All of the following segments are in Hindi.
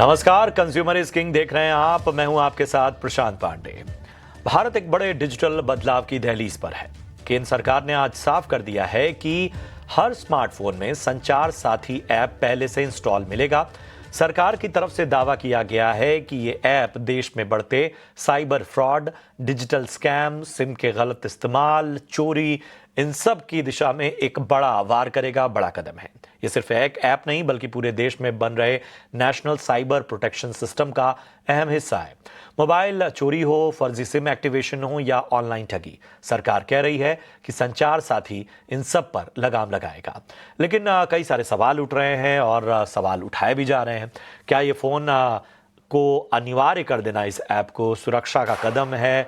नमस्कार, कंज्यूमर इज किंग देख रहे हैं आप। मैं हूं आपके साथ प्रशांत पांडे। भारत एक बड़े डिजिटल बदलाव की दहलीज पर है। केंद्र सरकार ने आज साफ कर दिया है कि हर स्मार्टफोन में संचार साथी ऐप पहले से इंस्टॉल मिलेगा। सरकार की तरफ से दावा किया गया है कि ये ऐप देश में बढ़ते cyber fraud, digital scam, SIM के गलत इस्तेमाल, चोरी, इन सब की दिशा में एक बड़ा वार करेगा, बड़ा कदम है। ये सिर्फ एक ऐप नहीं बल्कि पूरे देश में बन रहे नेशनल साइबर प्रोटेक्शन सिस्टम का अहम हिस्सा है। मोबाइल चोरी हो, फर्जी सिम एक्टिवेशन हो या ऑनलाइन ठगी, सरकार कह रही है कि संचार साथी इन सब पर लगाम लगाएगा। लेकिन कई सारे सवाल उठ रहे हैं और सवाल उठाए भी जा रहे हैं। क्या ये फोन को अनिवार्य कर देना इस ऐप को सुरक्षा का कदम है,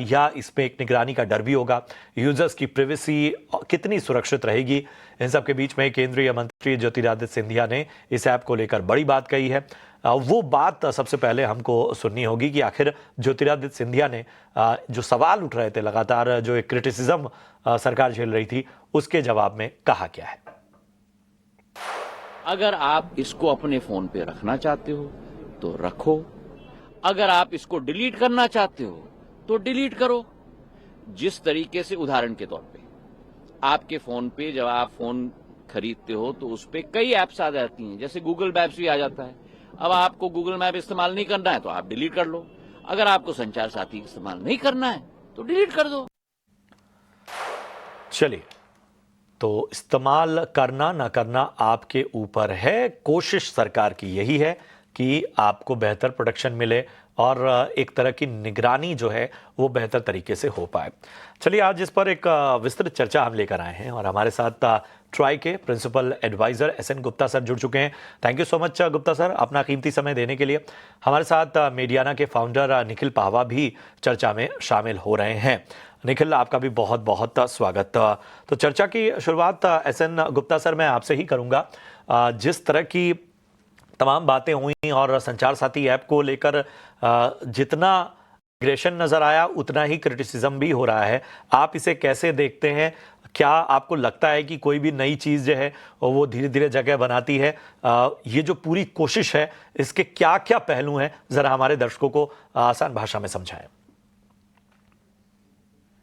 या इसमें एक निगरानी का डर भी होगा? यूजर्स की प्राइवेसी कितनी सुरक्षित रहेगी? इन सब के बीच में केंद्रीय मंत्री ज्योतिरादित्य सिंधिया ने इस ऐप को लेकर बड़ी बात कही है। वो बात सबसे पहले हमको सुननी होगी कि आखिर ज्योतिरादित्य सिंधिया ने जो सवाल उठ रहे थे, लगातार जो एक क्रिटिसिज्म सरकार झेल रही थी, उसके जवाब में कहा क्या है। अगर आप इसको अपने फोन पे रखना चाहते हो तो रखो, अगर आप इसको डिलीट करना चाहते हो तो डिलीट करो। जिस तरीके से, उदाहरण के तौर पे, आपके फोन पे जब आप फोन खरीदते हो तो उस पे कई ऐप्स आ जाती हैं, जैसे गूगल मैप्स भी आ जाता है। अब आपको गूगल मैप इस्तेमाल नहीं करना है तो आप डिलीट कर लो। अगर आपको संचार साथी इस्तेमाल नहीं करना है तो डिलीट कर दो। चलिए, तो इस्तेमाल करना ना करना आपके ऊपर है। कोशिश सरकार की यही है कि आपको बेहतर प्रोटेक्शन मिले और एक तरह की निगरानी जो है वो बेहतर तरीके से हो पाए। चलिए, आज इस पर एक विस्तृत चर्चा हम लेकर आए हैं और हमारे साथ ट्राई के principal adviser S N Gupta sir जुड़ चुके हैं। Thank you so much Gupta sir, अपना कीमती समय देने के लिए। हमारे साथ मीडियाना के फाउंडर निखिल पाहवा भी चर्चा में शामिल हो रहे हैं। निखिल, आपका भी बहुत बहुत स्वागत। तो चर्चा की शुरुआत एसएन गुप्ता सर मैं आपसे ही करूंगा। जिस तरह की तमाम बातें हुई और संचार साथी ऐप को लेकर जितना एग्रेशन नजर आया उतना ही क्रिटिसिज्म भी हो रहा है, आप इसे कैसे देखते हैं? क्या आपको लगता है कि कोई भी नई चीज़ जो है वो धीरे धीरे जगह बनाती है? ये जो पूरी कोशिश है, इसके क्या क्या पहलू हैं, जरा हमारे दर्शकों को आसान भाषा में समझाएं।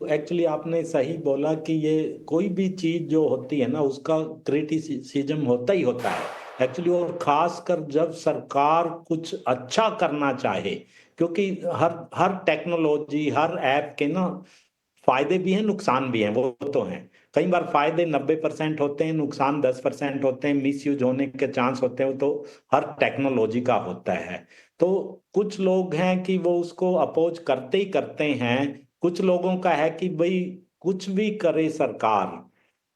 एक्चुअली आपने सही बोला कि ये कोई भी चीज जो होती है ना, उसका क्रिटिसिज्म होता ही होता है एक्चुअली। और खासकर जब सरकार कुछ अच्छा करना चाहे, क्योंकि हर हर टेक्नोलॉजी, हर ऐप के ना फायदे भी हैं, नुकसान भी हैं, वो तो हैं। कई बार फायदे 90% होते हैं, नुकसान 10% होते हैं, मिसयूज होने के चांस होते हैं। तो हर टेक्नोलॉजी का होता है। तो कुछ लोग हैं कि वो उसको अपोज करते ही करते हैं। कुछ लोगों का है कि भाई कुछ भी करे सरकार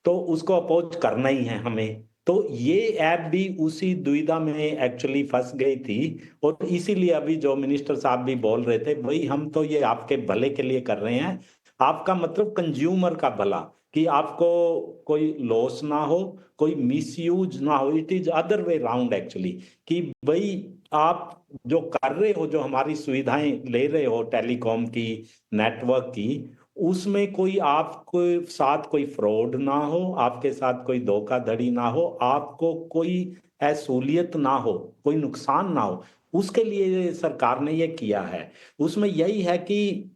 तो उसको अपोज करना ही है हमें। तो ये ऐप भी उसी दुविधा में एक्चुअली फंस गई थी। और इसीलिए अभी जो मिनिस्टर साहब भी बोल रहे थे, भाई हम तो ये आपके भले के लिए कर रहे हैं। आपका मतलब कंज्यूमर का भला, कि आपको कोई लॉस ना हो, कोई मिसयूज ना हो। It is other way round actually, कि भाई आप जो कर रहे हो, जो हमारी सुविधाएं ले रहे हो टेलीकॉम की, नेटवर्क की, उसमें कोई आपको साथ कोई फ्रॉड ना हो, आपके साथ कोई धोखाधड़ी ना हो, आपको कोई असूलियत ना हो, कोई नुकसान ना हो। उसके लिए सरकार ने ये किया है। उसमें यही है कि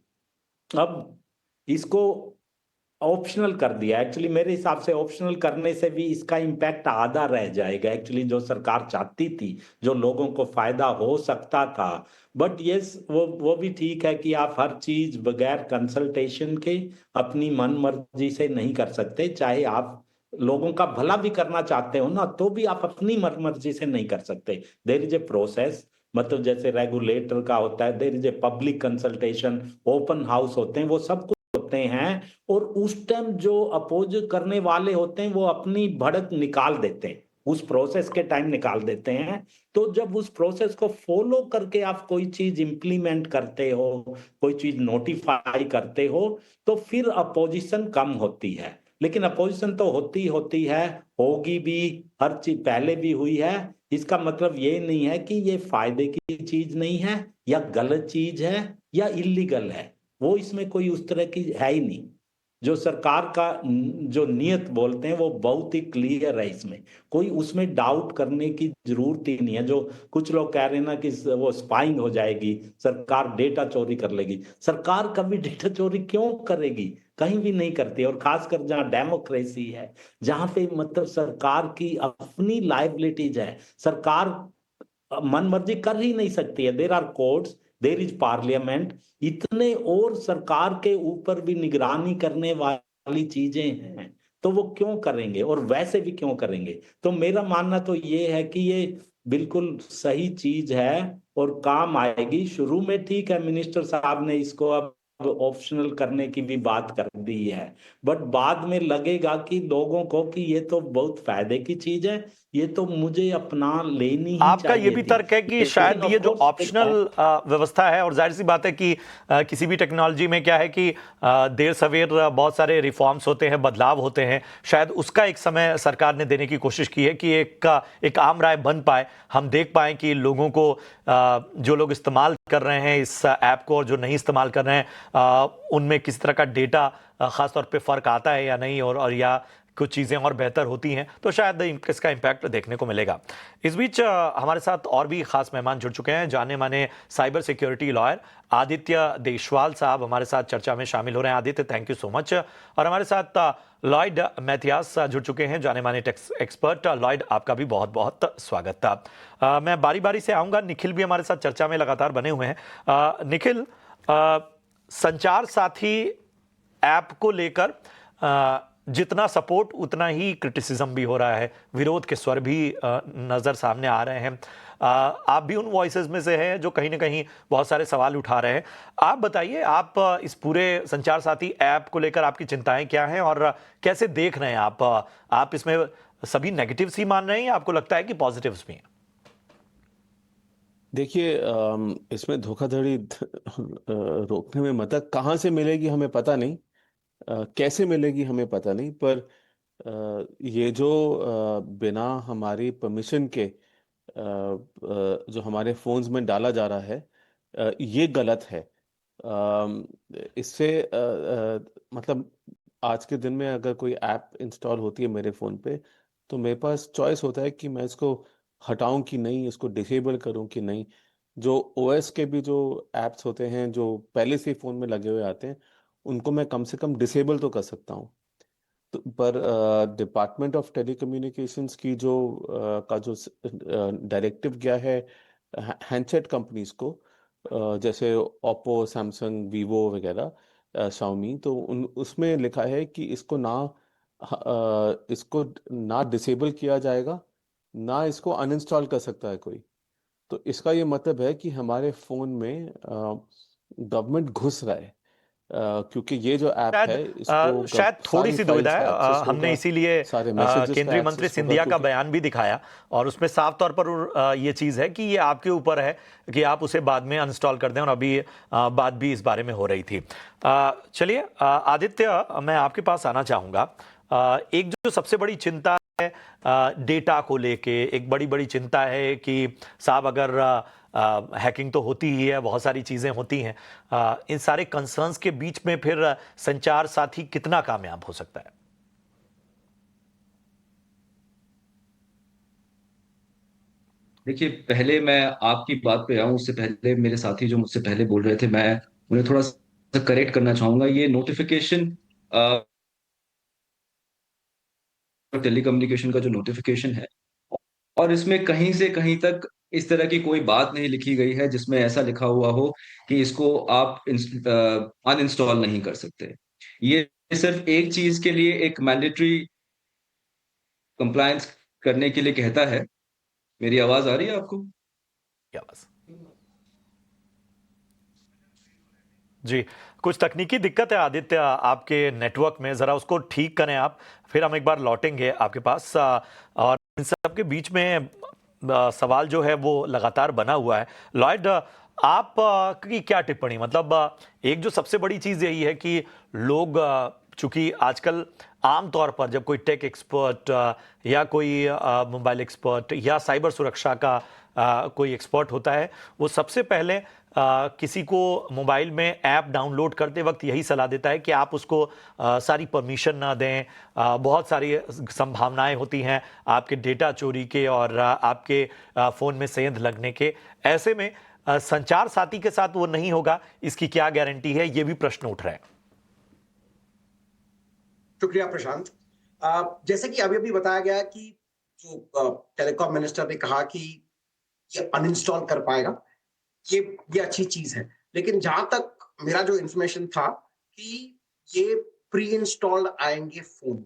अब इसको ऑप्शनल कर दिया। एक्चुअली मेरे हिसाब से ऑप्शनल करने से भी इसका इम्पैक्ट आधा रह जाएगा। एक्चुअली जो सरकार चाहती थी, जो लोगों को फायदा हो सकता था। बट यस, वो भी ठीक है कि आप हर चीज बगैर कंसल्टेशन के अपनी मन मर्जी से नहीं कर सकते। चाहे आप लोगों का भला भी करना चाहते हो ना, तो भी आप अपनी मन मर्जी से नहीं कर सकते। देयर इज ए प्रोसेस, मतलब जैसे रेगुलेटर का होता है, there is a public consultation, open house होते हैं, वो सब कुछ होते हैं। और उस टाइम जो अपोज करने वाले होते हैं वो अपनी भड़क निकाल देते हैं, उस प्रोसेस के टाइम निकाल देते हैं। तो जब उस प्रोसेस को फॉलो करके आप कोई चीज इंप्लीमेंट करते हो, कोई चीज नोटिफाई करते हो, तो फिर अपोजिशन कम होती है। लेकिन अपोजिशन तो होती है, होगी भी, हर चीज पहले भी हुई है। इसका मतलब ये नहीं है कि ये फायदे की चीज नहीं है, या गलत चीज है, या इलीगल है। वो इसमें कोई उस तरह की है ही नहीं। जो सरकार का जो नियत बोलते हैं वो बहुत ही क्लियर है। इसमें कोई उसमें डाउट करने की जरूरत ही नहीं है। जो कुछ लोग कह रहे हैं ना कि वो स्पाइंग हो जाएगी, सरकार डेटा चोरी कर लेगी, सरकार कभी डेटा चोरी क्यों करेगी? कहीं भी नहीं करती। और खासकर जहां डेमोक्रेसी है, जहां पे मतलब सरकार की अपनी लाइबिलिटीज है, सरकार मन मर्जी कर ही नहीं सकती है। There are courts, there is parliament, इतने और सरकार के ऊपर भी निगरानी करने वाली चीजें हैं, तो वो क्यों करेंगे? और वैसे भी क्यों करेंगे? तो मेरा मानना तो ये है कि ये बिल्कुल सही चीज है और काम आएगी। शुरू में ठीक है, मिनिस्टर साहब ने इसको अब ऑप्शनल करने की भी बात कर दी है, बट बाद में लगेगा कि लोगों को कि ये तो बहुत फायदे की चीज है, ये तो मुझे अपना लेनी ही आपका ये चाहिए भी थी। तर्क है कि लेकिन शायद ऑफ ये जो कोर्स ऑप्शनल व्यवस्था है, और जाहिर सी बात है कि किसी भी टेक्नोलॉजी में क्या है कि देर सवेर बहुत सारे रिफॉर्म्स होते हैं, बदलाव होते हैं, शायद उसका एक समय सरकार ने देने की कोशिश की है कि एक आम राय बन पाए, हम देख पाएं कि लोगों को जो लोग इस्तेमाल कर रहे हैं इस ऐप को और जो नहीं इस्तेमाल कर रहे हैं उनमें किस तरह का डेटा खासतौर पे फर्क आता है या नहीं, और या कुछ चीज़ें और बेहतर होती हैं, तो शायद इसका इम्पैक्ट देखने को मिलेगा। इस बीच हमारे साथ और भी खास मेहमान जुड़ चुके हैं। जाने माने cyber security lawyer Aditya Deshwal साहब हमारे साथ चर्चा में शामिल हो रहे हैं। Aditya, thank you so much. और हमारे साथ लॉयड मैथियास जुड़ चुके हैं, जाने माने टेक्स एक्सपर्ट। लॉयड, आपका भी बहुत बहुत स्वागत था। मैं बारी बारी से आऊँगा। निखिल भी हमारे साथ चर्चा में लगातार बने हुए हैं। निखिल, संचार साथी ऐप को लेकर जितना सपोर्ट उतना ही क्रिटिसिज्म भी हो रहा है, विरोध के स्वर भी नजर सामने आ रहे हैं। आप भी उन वॉइसेस में से हैं जो कहीं ना कहीं बहुत सारे सवाल उठा रहे हैं। आप बताइए, आप इस पूरे संचार साथी ऐप को लेकर आपकी चिंताएं क्या हैं और कैसे देख रहे हैं आप इसमें सभी नेगेटिव्स ही मान रहे हैं या आपको लगता है कि पॉजिटिव्स भी हैं? देखिए, इसमें धोखाधड़ी रोकने में मदद कहाँ से मिलेगी हमें पता नहीं, कैसे मिलेगी हमें पता नहीं, पर ये जो बिना हमारी परमिशन के जो हमारे फोन्स में डाला जा रहा है, ये गलत है। इससे मतलब आज के दिन में अगर कोई ऐप इंस्टॉल होती है मेरे फ़ोन पे, तो मेरे पास चॉइस होता है कि मैं इसको हटाऊं कि नहीं, इसको डिसेबल करूं कि नहीं। जो ओएस के भी जो ऐप्स होते हैं जो पहले से फ़ोन में लगे हुए आते हैं, उनको मैं कम से कम डिसेबल तो कर सकता हूं। तो पर डिपार्टमेंट ऑफ टेलीकम्युनिकेशंस की जो जो डायरेक्टिव गया है हैंडसेट कंपनीज को, जैसे ओप्पो, सैमसंग, वीवो वगैरह, शाओमी, तो उसमें लिखा है कि इसको ना डिसेबल किया जाएगा, ना इसको अनइंस्टॉल कर सकता है कोई। तो इसका ये मतलब है कि हमारे फ़ोन में गवर्नमेंट घुस रहा है, क्योंकि ये जो ऐप शायद है इसको शायद थोड़ी सारी सी दुविधा फाइल्स है। का एक्सेस हमने होगा, इसीलिए सारे मैसेजेस का केंद्रीय मंत्री एक्सेस होगा, सिंधिया का क्योंकि बयान भी दिखाया और उसमें साफ तौर पर ये चीज़ है कि ये आपके ऊपर है कि आप उसे बाद में अनइंस्टॉल कर दें, और अभी बात भी इस बारे में हो रही थी। चलिए आदित्य, मैं आपके पास आना चाहूँगा। एक जो सबसे बड़ी चिंता है डेटा को लेके, एक बड़ी बड़ी चिंता है कि साहब अगर हैकिंग तो होती ही है, बहुत सारी चीज़ें होती हैं, इन सारे कंसर्न्स के बीच में फिर संचार साथी कितना कामयाब हो सकता है? देखिए, पहले मैं आपकी बात पे आऊं उससे पहले मेरे साथी जो मुझसे पहले बोल रहे थे, मैं उन्हें थोड़ा सा करेक्ट करना चाहूंगा। ये नोटिफिकेशन, टेलीकम्युनिकेशन का जो नोटिफिकेशन है, और इसमें कहीं से कहीं तक इस तरह की कोई बात नहीं लिखी गई है जिसमें ऐसा लिखा हुआ हो कि इसको आप अनइंस्टॉल नहीं कर सकते। ये सिर्फ एक चीज के लिए, एक मैंडेटरी कंप्लायंस करने के लिए कहता है। मेरी आवाज आ रही है आपको? क्या बस जी, कुछ तकनीकी दिक्कत है आदित्य आपके नेटवर्क में, ज़रा उसको ठीक करें आप, फिर हम एक बार लौटेंगे आपके पास। और इन सब के बीच में सवाल जो है वो लगातार बना हुआ है। लॉयड, आप की क्या टिप्पणी? मतलब एक जो सबसे बड़ी चीज़ यही है कि लोग चूंकि आजकल आमतौर पर जब कोई टेक एक्सपर्ट या कोई मोबाइल एक्सपर्ट या साइबर सुरक्षा का कोई एक्सपर्ट होता है, वो सबसे पहले किसी को मोबाइल में ऐप डाउनलोड करते वक्त यही सलाह देता है कि आप उसको सारी परमिशन ना दें। बहुत सारी संभावनाएं होती हैं आपके डेटा चोरी के और आपके फ़ोन में सेंध लगने के। ऐसे में संचार साथी के साथ वो नहीं होगा, इसकी क्या गारंटी है, ये भी प्रश्न उठ रहा है। शुक्रिया प्रशांत। जैसे कि अभी अभी बताया गया कि जो टेलीकॉम मिनिस्टर ने कहा कि ये अनइंस्टॉल कर पाएगा, ये अच्छी चीज है। लेकिन जहां तक मेरा जो इंफॉर्मेशन था कि ये प्री इंस्टॉल्ड आएंगे फोन,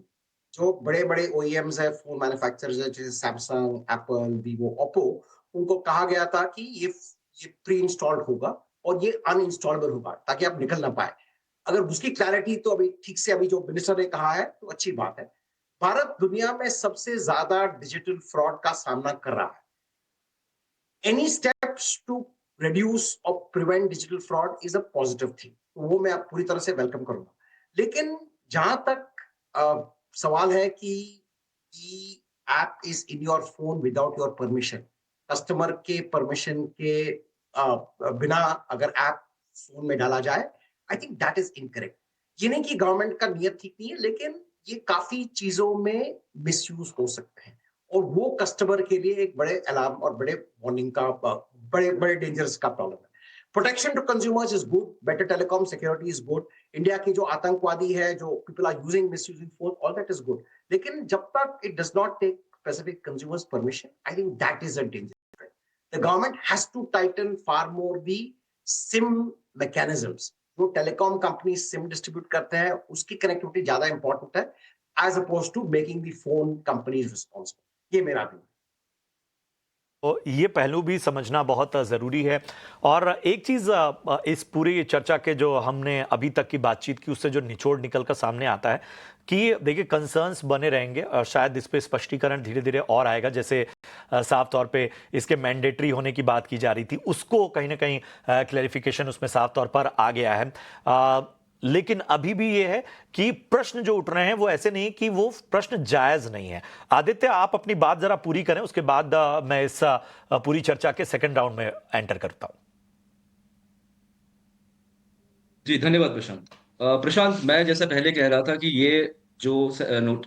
जो बड़े बड़े ओईएम्स है, फोन मैन्युफैक्चरर्स है, जैसे सैमसंग, एप्पल, वीवो, ओप्पो, उनको कहा गया था कि ये प्री इंस्टॉल्ड होगा और ये अनइंस्टॉलेबल होगा ताकि आप निकल ना पाए। अगर उसकी क्लैरिटी तो अभी ठीक से अभी जो मिनिस्टर ने कहा है तो अच्छी बात है। भारत दुनिया में सबसे ज्यादा डिजिटल फ्रॉड का सामना कर रहा है। Any steps to reduce or prevent digital fraud is a positive thing, वो मैं आप पूरी तरह से वेलकम करूंगा। लेकिन जहां तक सवाल है कि app is in your phone without your permission, customer के परमिशन के बिना अगर ऐप फोन में डाला जाए, आई थिंक दैट इज इनकरेक्ट। ये नहीं कि गवर्नमेंट का नियत ठीक नहीं है, लेकिन ये काफी चीजों में मिसयूज हो सकते हैं और वो कस्टमर के लिए एक बड़े अलार्म और बड़े वार्निंग का बड़े बड़े डेंजरस का प्रॉब्लम है। Protection to consumers is good, better telecom security is good. India की जो आतंकवादी है, जो people are using misusing phone, all that is good. लेकिन जब तक it does not take specific consumers permission, I think that is a danger. The government has to tighten far more the SIM mechanisms. जो टेलीकॉम कंपनी सिम डिस्ट्रीब्यूट करते हैं, उसकी कनेक्टिविटी ज्यादा इंपॉर्टेंट है as opposed to making the phone companies responsible. ये मेरा भी। तो ये पहलू भी समझना बहुत ज़रूरी है। और एक चीज़ इस पूरी चर्चा के जो हमने अभी तक की बातचीत की, उससे जो निचोड़ निकल कर सामने आता है कि देखिए कंसर्न्स बने रहेंगे और शायद इस पे स्पष्टीकरण धीरे धीरे और आएगा। जैसे साफ तौर पे इसके मैंडेटरी होने की बात की जा रही थी, उसको कहीं ना कहीं क्लैरिफिकेशन उसमें साफ तौर पर आ गया है। लेकिन अभी भी ये है कि प्रश्न जो उठ रहे हैं वो ऐसे नहीं कि वो प्रश्न जायज नहीं है। आदित्य, आप अपनी बात जरा पूरी करें, उसके बाद मैं इस पूरी चर्चा के सेकंड राउंड में एंटर करता हूं। जी धन्यवाद प्रशांत। प्रशांत, मैं जैसा पहले कह रहा था कि ये जो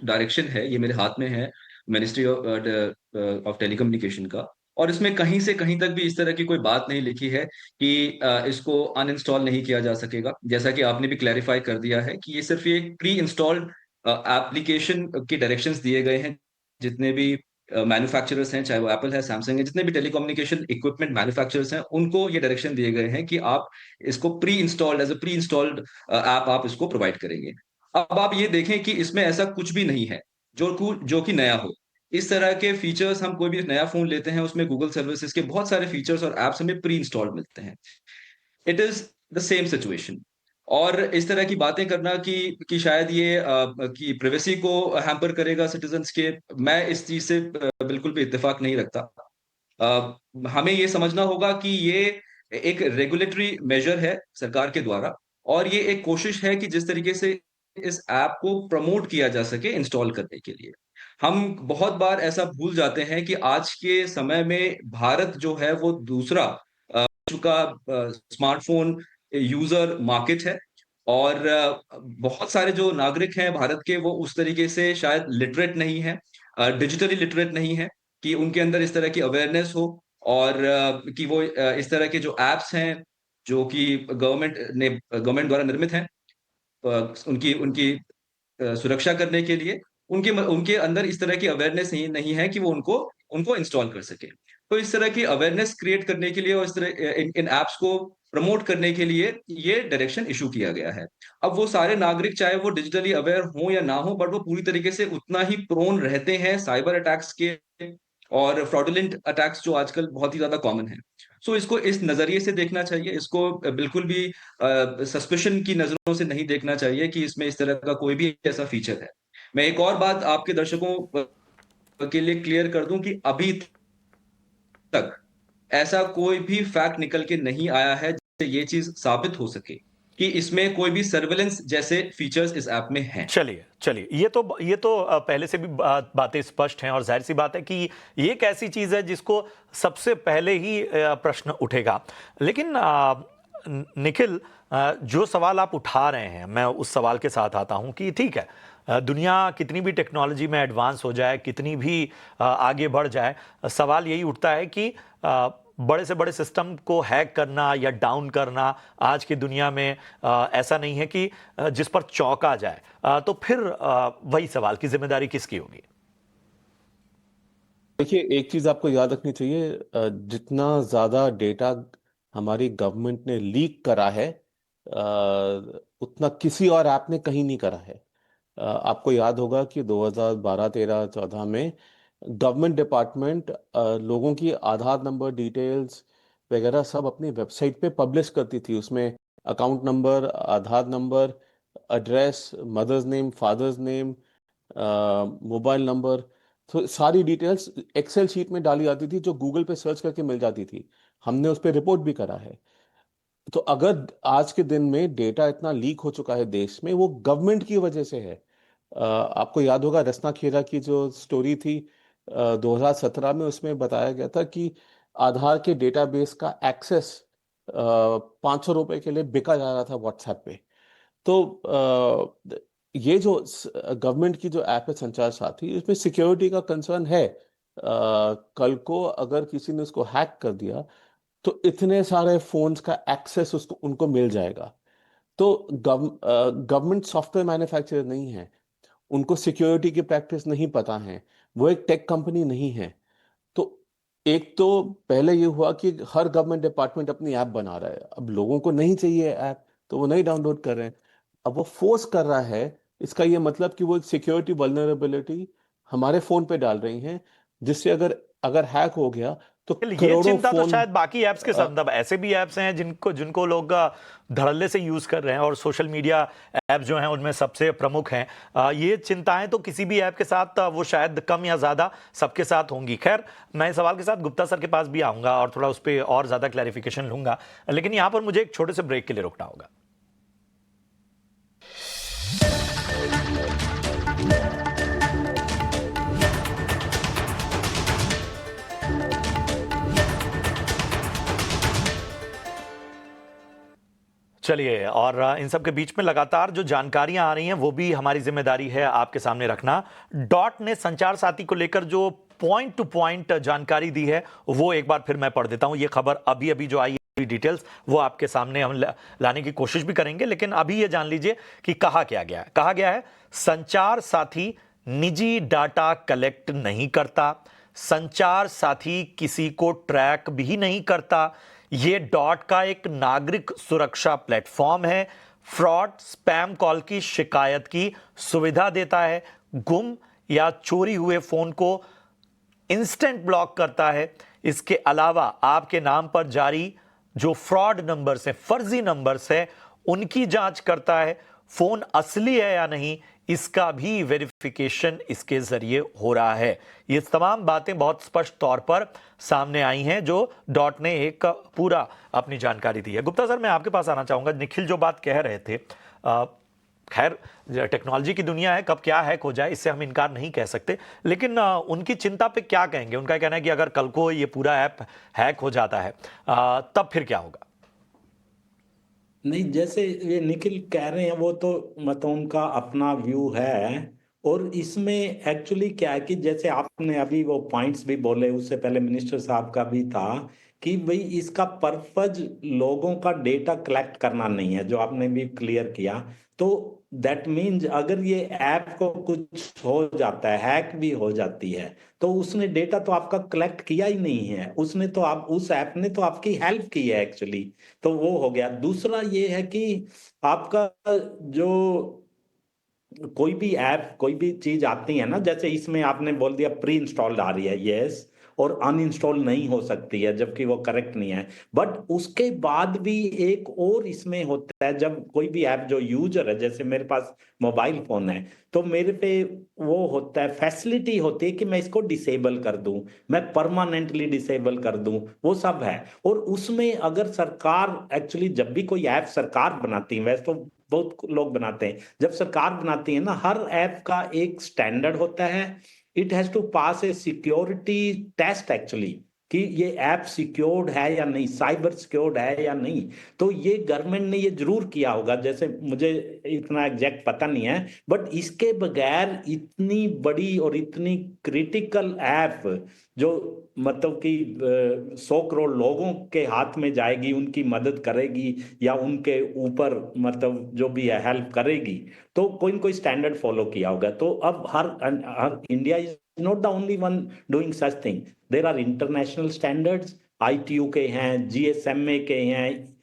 डायरेक्शन है ये मेरे हाथ में है, मिनिस्ट्री ऑफ टेलीकम्युनिकेशन का। और इसमें कहीं से कहीं तक भी इस तरह की कोई बात नहीं लिखी है कि इसको अनइंस्टॉल नहीं किया जा सकेगा। जैसा कि आपने भी क्लैरिफाई कर दिया है कि ये सिर्फ ये प्री इंस्टॉल्ड एप्लीकेशन के डायरेक्शंस दिए गए हैं। जितने भी मैन्युफैक्चरर्स हैं, चाहे वो एप्पल है, सैमसंग है, जितने भी टेलीकम्युनिकेशन इक्विपमेंट मैन्युफैक्चरर्स हैं, उनको ये डायरेक्शन दिए गए हैं कि आप इसको pre installed as a pre installed app आप इसको प्रोवाइड करेंगे। अब आप ये देखें कि इसमें ऐसा कुछ भी नहीं है जो कि नया हो। इस तरह के फीचर्स हम कोई भी नया फोन लेते हैं, उसमें गूगल सर्विसेज के बहुत सारे फीचर्स और एप्स हमें प्री इंस्टॉल्ड मिलते हैं। It is the same situation. और इस तरह की बातें करना कि शायद ये कि प्राइवेसी को हैम्पर करेगा सिटीजन्स के, मैं इस चीज से बिल्कुल भी इत्तेफाक नहीं रखता। हमें ये समझना होगा कि ये एक रेगुलेटरी मेजर है सरकार के द्वारा, और ये एक कोशिश है कि जिस तरीके से इस ऐप को प्रमोट किया जा सके इंस्टॉल करने के लिए। हम बहुत बार ऐसा भूल जाते हैं कि आज के समय में भारत जो है वो दूसरा चुका स्मार्टफोन यूजर मार्केट है। और बहुत सारे जो नागरिक हैं भारत के, वो उस तरीके से शायद लिटरेट नहीं है, डिजिटली लिटरेट नहीं है कि उनके अंदर इस तरह की अवेयरनेस हो, और कि वो इस तरह के जो एप्स हैं जो कि गवर्नमेंट द्वारा निर्मित हैं, उनकी उनकी सुरक्षा करने के लिए उनके उनके अंदर इस तरह की अवेयरनेस नहीं है कि वो उनको उनको इंस्टॉल कर सके। तो इस तरह की अवेयरनेस क्रिएट करने के लिए और इस तरह इन एप्स को प्रमोट करने के लिए ये डायरेक्शन इशू किया गया है। अब वो सारे नागरिक, चाहे वो डिजिटली अवेयर हो या ना हो, बट वो पूरी तरीके से उतना ही प्रोन रहते हैं साइबर अटैक्स के और फ्रॉडुलेंट अटैक्स जो आजकल बहुत ही ज्यादा कॉमन है। सो इसको इस नजरिए से देखना चाहिए, इसको बिल्कुल भी सस्पेशन की नजरों से नहीं देखना चाहिए कि इसमें इस तरह का कोई भी ऐसा फीचर है। मैं एक और बात आपके दर्शकों के लिए क्लियर कर दूं कि अभी तक ऐसा कोई भी फैक्ट निकल के नहीं आया है जिससे ये चीज साबित हो सके कि इसमें कोई भी सर्वेलेंस जैसे फीचर्स इस ऐप में हैं। चलिए चलिए, ये तो पहले से भी बातें स्पष्ट हैं और जाहिर सी बात है कि ये एक ऐसी चीज है जिसको सबसे पहले ही प्रश्न उठेगा। लेकिन निखिल, जो सवाल आप उठा रहे हैं, मैं उस सवाल के साथ आता हूं कि ठीक है, दुनिया कितनी भी टेक्नोलॉजी में एडवांस हो जाए, कितनी भी आगे बढ़ जाए, सवाल यही उठता है कि बड़े से बड़े सिस्टम को हैक करना या डाउन करना आज की दुनिया में ऐसा नहीं है कि जिस पर चौंका जाए। तो फिर वही सवाल की जिम्मेदारी किसकी होगी? देखिए, एक चीज आपको याद रखनी चाहिए, जितना ज्यादा डेटा हमारी गवर्नमेंट ने लीक करा है, उतना किसी और ऐप ने कहीं नहीं करा है। आपको याद होगा कि 2012, 13, 14 में गवर्नमेंट डिपार्टमेंट लोगों की आधार नंबर डिटेल्स वगैरह सब अपनी वेबसाइट पे पब्लिश करती थी। उसमें account number, Aadhaar number, address, mother's name, father's name, mobile number, तो सारी डिटेल्स एक्सेल शीट में डाली जाती थी जो गूगल पे सर्च करके मिल जाती थी। हमने उस पर रिपोर्ट भी करा है। तो अगर आज के दिन में डेटा इतना लीक हो चुका है देश में, वो गवर्नमेंट की वजह से है। आपको याद होगा रत्ना खेरा की जो स्टोरी थी 2017 में, उसमें बताया गया था कि आधार के डेटाबेस का एक्सेस 500 रुपए के लिए बिका जा रहा था व्हाट्सएप पे। तो ये जो गवर्नमेंट की जो ऐप है संचार साथी, इसमें सिक्योरिटी का कंसर्न है। कल को अगर किसी ने उसको हैक कर दिया तो इतने सारे फोन्स का एक्सेस उसको उनको मिल जाएगा। तो गवर्नमेंट सॉफ्टवेयर मैन्युफैक्चरर नहीं है, उनको सिक्योरिटी की प्रैक्टिस नहीं पता है, वो एक टेक कंपनी नहीं है। तो एक तो पहले ये हुआ कि हर गवर्नमेंट डिपार्टमेंट अपनी ऐप बना रहा है, अब लोगों को नहीं चाहिए ऐप तो वो नहीं डाउनलोड कर रहे हैं। अब वो फोर्स कर रहा है, इसका ये मतलब कि वो एक सिक्योरिटी वल्नरेबिलिटी हमारे फोन पे डाल रही हैं, जिससे अगर अगर हैक हो गया तो ये करोड़ों चिंता तो फोन। शायद बाकी ऐप्स के संदर्भ, ऐसे भी ऐप्स हैं जिनको जिनको लोग धड़ल्ले से यूज कर रहे हैं और सोशल मीडिया ऐप जो हैं उनमें सबसे प्रमुख हैं। ये चिंताएं तो किसी भी ऐप के साथ वो शायद कम या ज्यादा सबके साथ होंगी। खैर, मैं इस सवाल के साथ गुप्ता सर के पास भी आऊंगा और थोड़ा उस पर और ज्यादा क्लैरिफिकेशन लूंगा, लेकिन यहां पर मुझे एक छोटे से ब्रेक के लिए रुकना होगा। चलिए, और इन सब के बीच में लगातार जो जानकारियां आ रही हैं वो भी हमारी जिम्मेदारी है आपके सामने रखना। डॉट ने संचार साथी को लेकर जो पॉइंट टू पॉइंट जानकारी दी है वो एक बार फिर मैं पढ़ देता हूं। ये खबर अभी अभी जो आई है, डिटेल्स वो आपके सामने हम लाने की कोशिश भी करेंगे, लेकिन अभी ये जान लीजिए कि कहा क्या गया है। कहा गया है, संचार साथी निजी डाटा कलेक्ट नहीं करता, संचार साथी किसी को ट्रैक भी नहीं करता, ये डॉट का एक नागरिक सुरक्षा प्लेटफॉर्म है, फ्रॉड स्पैम कॉल की शिकायत की सुविधा देता है, गुम या चोरी हुए फोन को इंस्टेंट ब्लॉक करता है। इसके अलावा आपके नाम पर जारी जो फ्रॉड नंबर्स है, फर्जी नंबर्स है, उनकी जांच करता है, फोन असली है या नहीं इसका भी वेरिफिकेशन इसके जरिए हो रहा है। ये तमाम बातें बहुत स्पष्ट तौर पर सामने आई हैं जो डॉट ने एक पूरा अपनी जानकारी दी है। गुप्ता सर, मैं आपके पास आना चाहूंगा। निखिल जो बात कह रहे थे, खैर टेक्नोलॉजी की दुनिया है, कब क्या हैक हो जाए इससे हम इनकार नहीं कह सकते, लेकिन उनकी चिंता पे क्या कहेंगे? उनका कहना है कि अगर कल को ये पूरा ऐप हैक हो जाता है तब फिर क्या होगा? नहीं, जैसे ये निखिल कह रहे हैं वो तो मतलब उनका अपना व्यू है। और इसमें एक्चुअली क्या है कि जैसे आपने अभी वो पॉइंट्स भी बोले, उससे पहले मिनिस्टर साहब का भी था कि भाई इसका पर्पज लोगों का डेटा कलेक्ट करना नहीं है, जो आपने भी क्लियर किया। तो दैट मीन्स अगर ये ऐप को कुछ हो जाता है, हैक भी हो जाती है, तो उसने डेटा तो आपका कलेक्ट किया ही नहीं है, उसने तो आप उस ऐप ने तो आपकी हेल्प की है एक्चुअली। तो वो हो गया। दूसरा ये है कि आपका जो कोई भी ऐप कोई भी चीज आती है ना, जैसे इसमें आपने बोल दिया प्री इंस्टॉल्ड आ रही है, यस, और अनइंस्टॉल नहीं हो सकती है, जबकि वो करेक्ट नहीं है। बट उसके बाद भी एक और इसमें होता है, जब कोई भी ऐप जो यूजर है, जैसे मेरे पास मोबाइल फोन है, तो मेरे पे वो होता है, फैसिलिटी होती है कि मैं इसको डिसेबल कर दूं, मैं परमानेंटली डिसेबल कर दूं, वो सब है। और उसमें अगर सरकार एक्चुअली, जब भी कोई ऐप सरकार बनाती है, वैसे तो बहुत लोग बनाते हैं, जब सरकार बनाती है ना, हर ऐप का एक स्टैंडर्ड होता है। It has to pass a security test actually, कि ये ऐप सिक्योर्ड है या नहीं, साइबर सिक्योर्ड है या नहीं। तो ये गवर्नमेंट ने ये जरूर किया होगा, जैसे मुझे इतना एग्जैक्ट पता नहीं है, बट इसके बगैर इतनी बड़ी और इतनी क्रिटिकल ऐप, जो मतलब कि 100 करोड़ लोगों के हाथ में जाएगी, उनकी मदद करेगी या उनके ऊपर मतलब जो भी है हेल्प करेगी, तो कोई न कोई स्टैंडर्ड फॉलो किया होगा। तो अब हर India is not the only one doing such thing. There are international standards, ITU के हैं, जीएसएमए के हैं,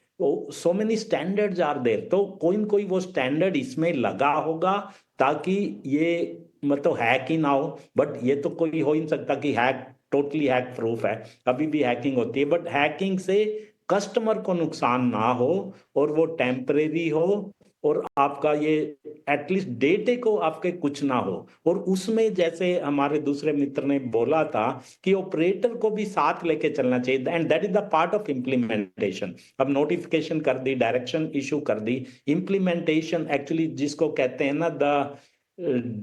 so many standards are there. तो कोई न कोई वो स्टैंडर्ड इसमें लगा होगा, ताकि ये मतलब हैक ही ना हो। बट ये तो कोई हो ही नहीं सकता कि हैक, टोटली हैक प्रूफ है, कभी भी हैकिंग होती है, बट हैकिंग से कस्टमर को नुकसान ना हो, और वो टेम्परेरी हो, और आपका ये एटलीस्ट डेटे को आपके कुछ ना हो। और उसमें जैसे हमारे दूसरे मित्र ने बोला था कि ऑपरेटर को भी साथ लेके चलना चाहिए, and that is the part of implementation. अब नोटिफिकेशन कर दी, डायरेक्शन इशू कर दी, इम्प्लीमेंटेशन एक्चुअली जिसको कहते हैं ना, the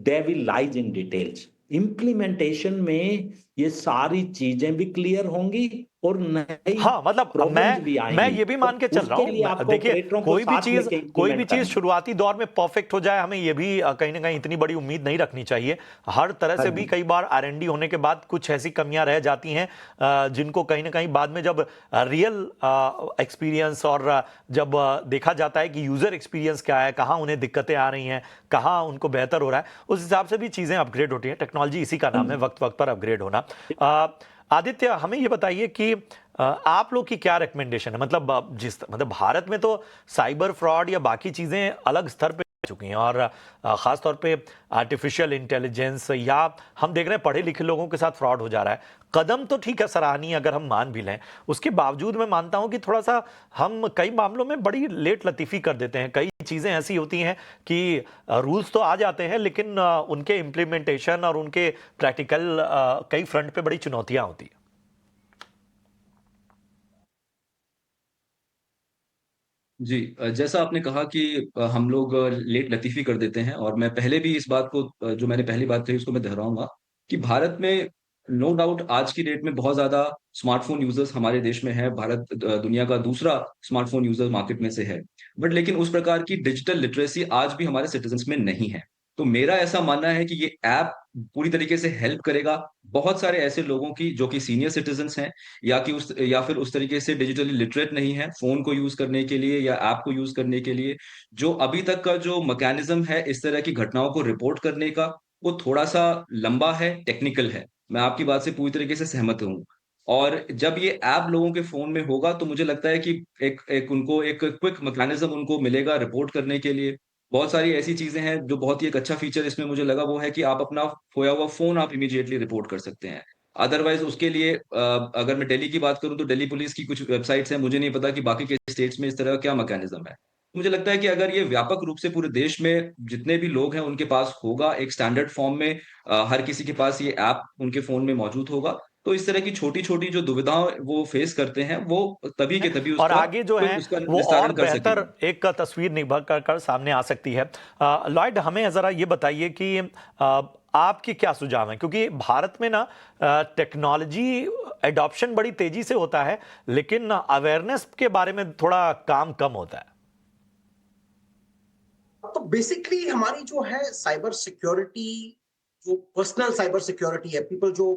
devil lies in details. Implementation में ये सारी चीजें भी क्लियर होंगी और नई हाँ, मतलब प्रॉब्लम्स भी मैं आएंगी। ये भी मान के तो चल रहा उसके लिए हूँ, आपको देखिए ऑपरेटरों को साथ लेके कोई भी इम्प्लीमेंट चीज करना है। शुरुआती दौर में परफेक्ट हो जाए, हमें ये भी कहीं ना कहीं इतनी बड़ी उम्मीद नहीं रखनी चाहिए। हर तरह हाँ से भी जी। कई बार आरएनडी होने के बाद कुछ ऐसी कमियां रह जाती हैं, जिनको कहीं ना कहीं बाद में जब रियल एक्सपीरियंस और जब देखा जाता है कि यूजर एक्सपीरियंस क्या है, कहाँ उन्हें दिक्कतें आ रही हैं, कहाँ उनको बेहतर हो रहा है, उस हिसाब से भी चीजें अपग्रेड होती हैं। टेक्नोलॉजी इसी का हाँ नाम है, जी। वक्त वक्त पर अपग्रेड होना। आदित्य, हमें ये बताइए कि आप लोग की क्या रिकमेंडेशन है, मतलब मतलब भारत में तो साइबर फ्रॉड या बाकी चीजें अलग स्तर पे आ चुकी हैं, और खास तौर पे आर्टिफिशियल इंटेलिजेंस, या हम देख रहे हैं पढ़े लिखे लोगों के साथ फ्रॉड हो जा रहा है। कदम तो ठीक है, सराहनीय अगर हम मान भी लें, उसके बावजूद मैं मानता हूं कि थोड़ा सा हम कई मामलों में बड़ी लेट लतीफी कर देते हैं। कई चीजें ऐसी होती हैं कि रूल्स तो आ जाते हैं, लेकिन उनके इम्प्लीमेंटेशन और उनके प्रैक्टिकल कई फ्रंट पे बड़ी चुनौतियां होती हैं। जी, जैसा आपने कहा कि हम लोग लेट लतीफ़ी कर देते हैं, और मैं पहले भी इस बात को जो मैंने पहली बात कही उसको मैं दोहराऊँगा कि भारत में नो डाउट आज की डेट में बहुत ज़्यादा स्मार्टफ़ोन यूज़र्स हमारे देश में है। भारत दुनिया का दूसरा स्मार्टफ़ोन यूज़र मार्केट में से है। बट लेकिन उस प्रकार की डिजिटल लिटरेसी आज भी हमारे सिटिज़न्स में नहीं है। तो मेरा ऐसा मानना है कि ये ऐप पूरी तरीके से हेल्प करेगा बहुत सारे ऐसे लोगों की जो कि सीनियर सिटिज़न्स हैं, या फिर उस तरीके से डिजिटली लिटरेट नहीं है, फ़ोन को यूज़ करने के लिए या ऐप को यूज़ करने के लिए। जो अभी तक का जो मैकेनिज़्म है इस तरह की घटनाओं को रिपोर्ट करने का, वो थोड़ा-सा लंबा है, टेक्निकल है। मैं आपकी बात से पूरी तरीके से सहमत हूँ। और जब ये ऐप लोगों के फ़ोन में होगा तो मुझे लगता है कि एक एक उनको एक क्विक मैकेनिज़्म उनको मिलेगा रिपोर्ट करने के लिए। बहुत सारी ऐसी चीज़ें हैं जो बहुत ही एक अच्छा फ़ीचर इसमें मुझे लगा, वो है कि आप अपना खोया हुआ फ़ोन आप इमीडिएटली रिपोर्ट कर सकते हैं। अदरवाइज़ उसके लिए अगर मैं दिल्ली की बात करूँ तो दिल्ली पुलिस की कुछ वेबसाइट्स हैं, मुझे नहीं पता कि बाकी के स्टेट्स में इस तरह का क्या मैकेनिज़्म है। मुझे लगता है कि अगर ये व्यापक रूप से पूरे देश में जितने भी लोग हैं उनके पास होगा, एक स्टैंडर्ड फ़ॉर्म में हर किसी के पास ये ऐप उनके फ़ोन में मौजूद होगा, तो इस तरह की छोटी-छोटी जो दुविधाएँ वो फेस करते हैं, वो तभी के तभी और उसका आगे जो कोई है उसका वो और निस्तारण कर बेहतर सकेंगे। एक तस्वीर निभर कर सामने आ सकती है। लॉयड, हमें जरा ये बताइए कि आपके क्या सुझाव हैं, क्योंकि भारत में ना टेक्नोलॉजी एडॉप्शन बड़ी तेजी से होता है, लेकिन अवेयरनेस के बारे में थोड़ा काम कम होता है। तो बेसिकली हमारी जो है साइबर सिक्योरिटी, जो पर्सनल साइबर सिक्योरिटी है, पीपल जो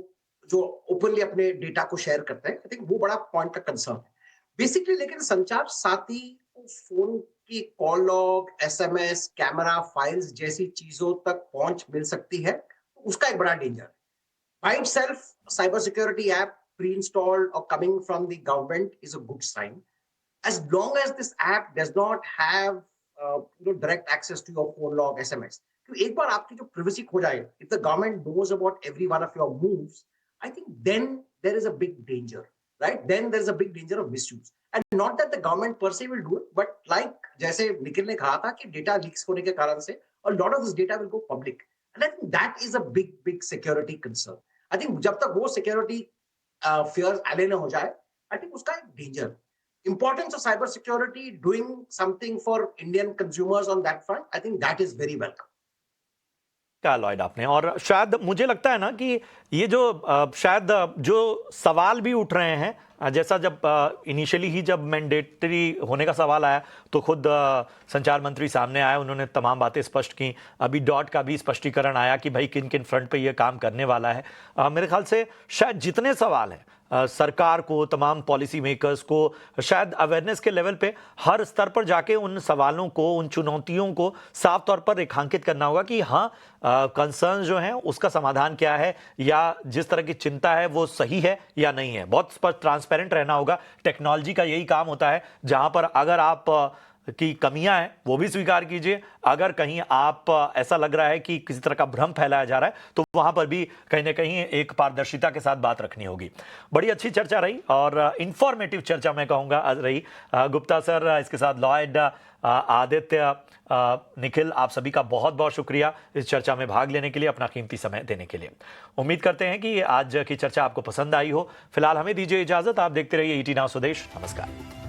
जो ओपनली अपने डेटा को शेयर करते हैं, आई थिंक वो बड़ा पॉइंट का कंसर्न है बेसिकली। लेकिन संचार साथी को फोन की call log, SMS, camera, files जैसी चीजों तक पहुंच मिल सकती है, तो उसका एक बड़ा डेंजर है। By itself, a cybersecurity app pre-installed or coming from the government is a good sign. As long as this app does not have direct access to your phone log, SMS. क्योंकि एक बार आपकी जो privacy खो जाए, if the government knows about every one of your moves, I think then there is a big danger, right? Then there is a big danger of misuse. And not that the government per se will do it, but like जैसे निखिल ने कहा था कि data leaks होने के कारण से a lot of this data will go public. And I think that is a big security concern. I think जब तक वो security fears allay ना हो जाए, I think उसका एक danger. Importance of cyber security, doing something for Indian consumers on that front, I think that is very welcome. कहा लॉयड आपने, और शायद मुझे लगता है ना कि ये जो शायद जो सवाल भी उठ रहे हैं, जैसा जब इनिशियली ही जब मैंडेटरी होने का सवाल आया तो खुद संचार मंत्री सामने आए, उन्होंने तमाम बातें स्पष्ट की। अभी डॉट का भी स्पष्टीकरण आया कि भाई किन किन फ्रंट पे ये काम करने वाला है। मेरे ख्याल से शायद जितने सवाल हैं सरकार को, तमाम पॉलिसी मेकर्स को शायद अवेयरनेस के लेवल पे हर स्तर पर जाके उन सवालों को, उन चुनौतियों को साफ तौर पर रेखांकित करना होगा कि हाँ कंसर्न जो हैं उसका समाधान क्या है, या जिस तरह की चिंता है वो सही है या नहीं है। बहुत स्पष्ट ट्रांसपेरेंट रहना होगा। टेक्नोलॉजी का यही काम होता है, जहां पर अगर आप की कमियां हैं वो भी स्वीकार कीजिए, अगर कहीं आप ऐसा लग रहा है कि किसी तरह का भ्रम फैलाया जा रहा है तो वहां पर भी कहीं ना कहीं एक पारदर्शिता के साथ बात रखनी होगी। बड़ी अच्छी चर्चा रही और इंफॉर्मेटिव चर्चा मैं कहूंगा रही। गुप्ता सर, इसके साथ लॉयड, आदित्य, निखिल, आप सभी का बहुत बहुत शुक्रिया इस चर्चा में भाग लेने के लिए, अपना कीमती समय देने के लिए। उम्मीद करते हैं कि आज की चर्चा आपको पसंद आई हो। फिलहाल हमें दीजिए इजाजत, आप देखते रहिए ET Now स्वदेश। नमस्कार।